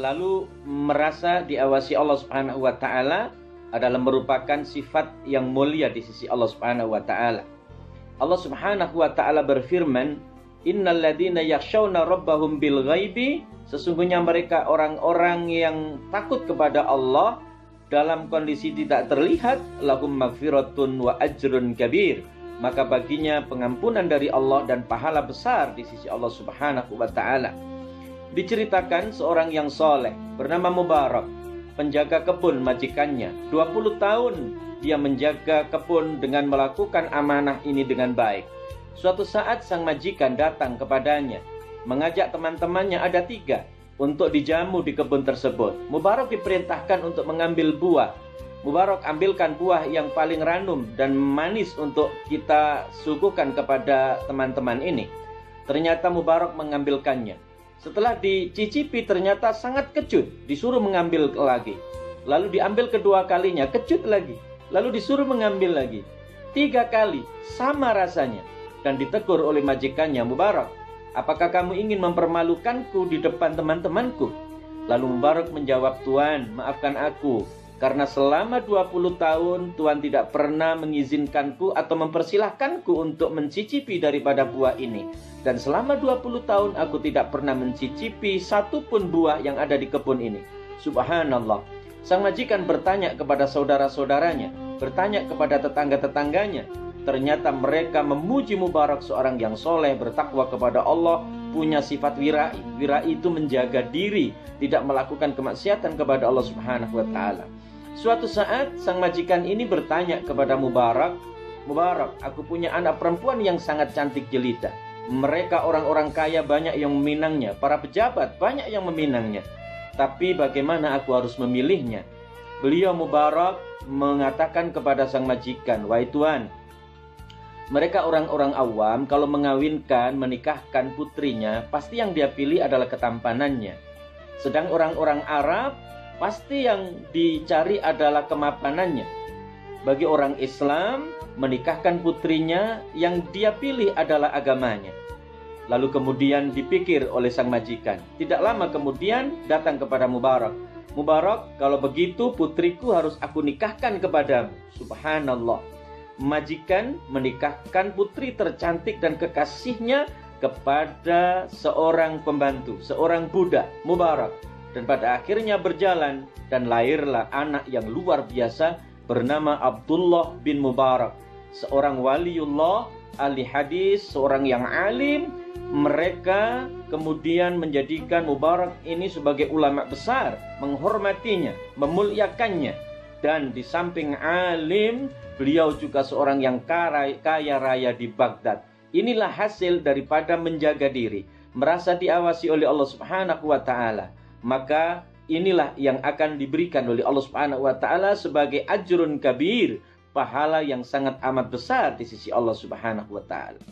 selalu merasa diawasi Allah Subhanahu wa taala adalah merupakan sifat yang mulia di sisi Allah Subhanahu wa taala. Allah Subhanahu wa taala berfirman, "Innal ladzina yakhshawna rabbahum bil ghaibi", sesungguhnya mereka orang-orang yang takut kepada Allah dalam kondisi tidak terlihat, lahum maghfiratun wa ajrun kabir, maka baginya pengampunan dari Allah dan pahala besar di sisi Allah Subhanahu wa taala. Diceritakan seorang yang soleh bernama Mubarak, penjaga kebun majikannya. 20 tahun dia menjaga kebun dengan melakukan amanah ini dengan baik. Suatu saat sang majikan datang kepadanya, mengajak teman-temannya, ada 3, untuk dijamu di kebun tersebut. Mubarak diperintahkan untuk mengambil buah. Mubarak ambilkan buah yang paling ranum dan manis untuk kita suguhkan kepada teman-teman ini. Ternyata Mubarak mengambilkannya. Setelah dicicipi ternyata sangat kecut, disuruh mengambil lagi. Lalu diambil kedua kalinya, kecut lagi. Lalu disuruh mengambil lagi. 3 kali, sama rasanya. Dan ditegur oleh majikannya, "Mubarak, apakah kamu ingin mempermalukanku di depan teman-temanku?" Lalu Mubarak menjawab, "Tuan, maafkan aku. Karena selama 20 tahun Tuhan tidak pernah mengizinkanku atau mempersilahkanku untuk mencicipi daripada buah ini. Dan selama 20 tahun aku tidak pernah mencicipi satupun buah yang ada di kebun ini." Subhanallah. Sang majikan bertanya kepada saudara-saudaranya, bertanya kepada tetangga-tetangganya. Ternyata mereka memuji Mubarak, seorang yang soleh, bertakwa kepada Allah, punya sifat wirai. Wirai itu menjaga diri, tidak melakukan kemaksiatan kepada Allah Subhanahu wa taala. Suatu saat sang majikan ini bertanya kepada Mubarak, "Mubarak, aku punya anak perempuan yang sangat cantik jelita. Mereka orang-orang kaya banyak yang meminangnya, para pejabat banyak yang meminangnya. Tapi bagaimana aku harus memilihnya?" Beliau Mubarak mengatakan kepada sang majikan, "Wahai Tuan, mereka orang-orang awam kalau mengawinkan, menikahkan putrinya, pasti yang dia pilih adalah ketampanannya. Sedang orang-orang Arab, pasti yang dicari adalah kemapanannya. Bagi orang Islam, menikahkan putrinya, yang dia pilih adalah agamanya." Lalu kemudian dipikir oleh sang majikan. Tidak lama kemudian datang kepada Mubarak, "Mubarak, kalau begitu putriku harus aku nikahkan kepadamu." Subhanallah. Majikan menikahkan putri tercantik dan kekasihnya kepada seorang pembantu, seorang budak, Mubarak. Dan pada akhirnya berjalan dan lahirlah anak yang luar biasa bernama Abdullah bin Mubarak, seorang waliullah, ahli hadis, seorang yang alim. Mereka kemudian menjadikan Mubarak ini sebagai ulama besar, menghormatinya, memuliakannya. Dan di samping alim, beliau juga seorang yang kaya raya di Baghdad. Inilah hasil daripada menjaga diri, merasa diawasi oleh Allah Subhanahu wa taala. Maka inilah yang akan diberikan oleh Allah Subhanahu wa taala sebagai ajrun kabir, pahala yang sangat amat besar di sisi Allah Subhanahu wa taala.